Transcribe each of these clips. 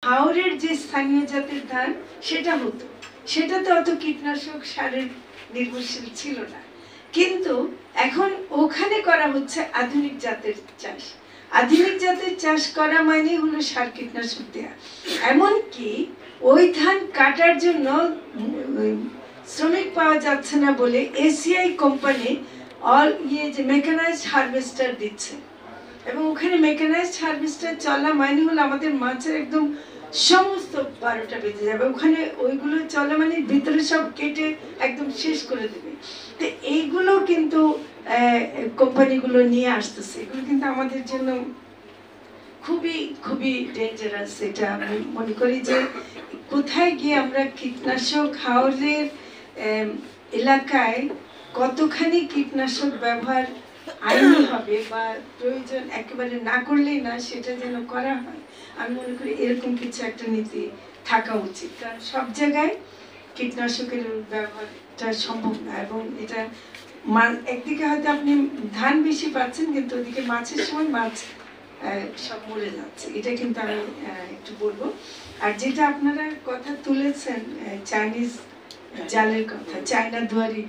হাওরের যে স্থানীয় জাতের ধান সেটা হতো, সেটাতে অত কীটনাশক সারের নির্ভরশীল ছিল না। কিন্তু এখন ওখানে করা হচ্ছে আধুনিক জাতের চাষ। আধুনিক জাতের চাষ করা মানে হলো সার কীটনাশক দেয়া। এমনকি ওই ধান কাটার জন্য শ্রমিক পাওয়া যাচ্ছে না বলে এসিআই কোম্পানি যে মেকানাইজড হারভেস্টার দিচ্ছে, এবং ওখানে মেকানাইজড হারভেস্টার চলা মানে হলো আমাদের মাছের একদম সমস্ত 12টা বেজে যাবে। ওখানে ওইগুলো চলা মানে ভিতরে সব কেটে একদম শেষ করে দেবে। তো এইগুলো কিন্তু কোম্পানিগুলো নিয়ে আসতেছে, এগুলো কিন্তু আমাদের জন্য খুবই খুবই ডেঞ্জারাস। এটা আমি মনে করি যে কোথায় গিয়ে আমরা কীটনাশক, হাওরের এলাকায় কতখানি কীটনাশক ব্যবহার আইনি হবে বা প্রয়োজন একেবারে না করলেই না, সেটা যেন করা হয়। আমি মনে করি এরকম কিছু একটা নীতি থাকা উচিত, কারণ সব জায়গায় কীটনাশকের ব্যবহারটা সম্ভব না। এবং এটা একদিকে হয়তো আপনি ধান বেশি পাচ্ছেন, কিন্তু ওদিকে মাছের সময় মাছ সব মরে যাচ্ছে। এটা কিন্তু আমি একটু বলবো। আর যেটা আপনারা কথা তুলেছেন চাইনিজ জালের কথা, চায়না দুয়ারি,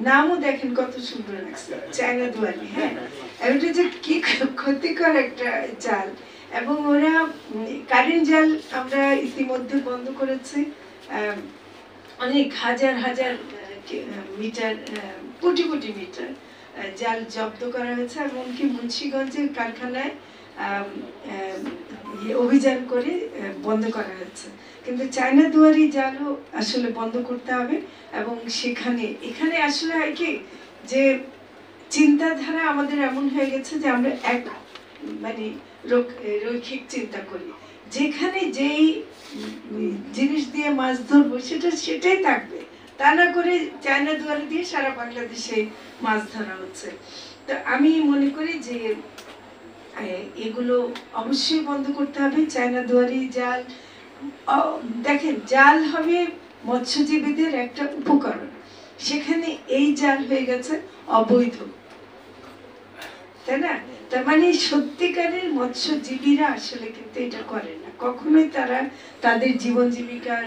নামও দেখেন কত সুন্দর লাগছে, চায়না দুয়ারি। হ্যাঁ, এটা যে কি ক্ষতিকর একটা জাল। এবং ওরা কারেন্ট জাল আমরা ইতিমধ্যে বন্ধ করেছি, অনেক হাজার হাজার মিটার, কোটি কোটি মিটার জাল জব্দ করা হয়েছে। এমনকি মুন্সিগঞ্জের কারখানায় অভিযান করে বন্ধ করা হয়েছে। কিন্তু চায়না দুয়ারি জালও আসলে বন্ধ করতে হবে। এবং এখানে আসলে হয় কি যে চিন্তাধারা আমাদের এমন হয়ে গেছে যে আমরা মানে রৈখিক চিন্তা করি, যেখানে যেই জিনিস দিয়ে মাছ ধরবো সেটাই থাকবে, তা না করে চায়না দুয়ারি দিয়ে সারা বাংলাদেশে মাছ ধরা হচ্ছে। তো আমি মনে করি যে এগুলো অবশ্যই বন্ধ করতে হবে। চায়না দুয়ারি জাল, দেখেন জাল হবে মৎস্যজীবীদের একটা উপকরণ, সেখানে এই জাল হয়ে গেছে অবৈধ, তাই না? তার মানে সত্যিকারের মৎস্যজীবীরা আসলে কিন্তু এটা করেন না, কখনোই তারা তাদের জীবন জীবিকার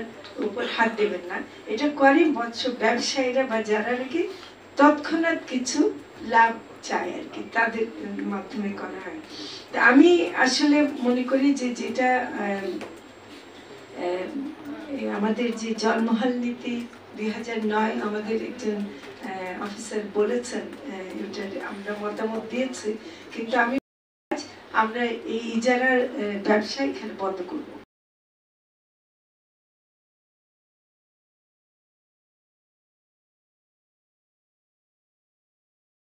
উপর হাত দেবেন না। এটা করে মৎস্য ব্যবসায়ীরা বা যারা নাকি তৎক্ষণাৎ কিছু লাভ চায় আর কি, তাদের মাধ্যমে করা হয়। তা আমি আসলে মনে করি যে যেটা আমাদের যে জলমহল নীতি 2009 আমাদের একজন অফিসার বলেছেন, এটার আমরা মতামত দিয়েছি, কিন্তু আমরা এই ইজারার ব্যবসা এখানে বন্ধ করবো।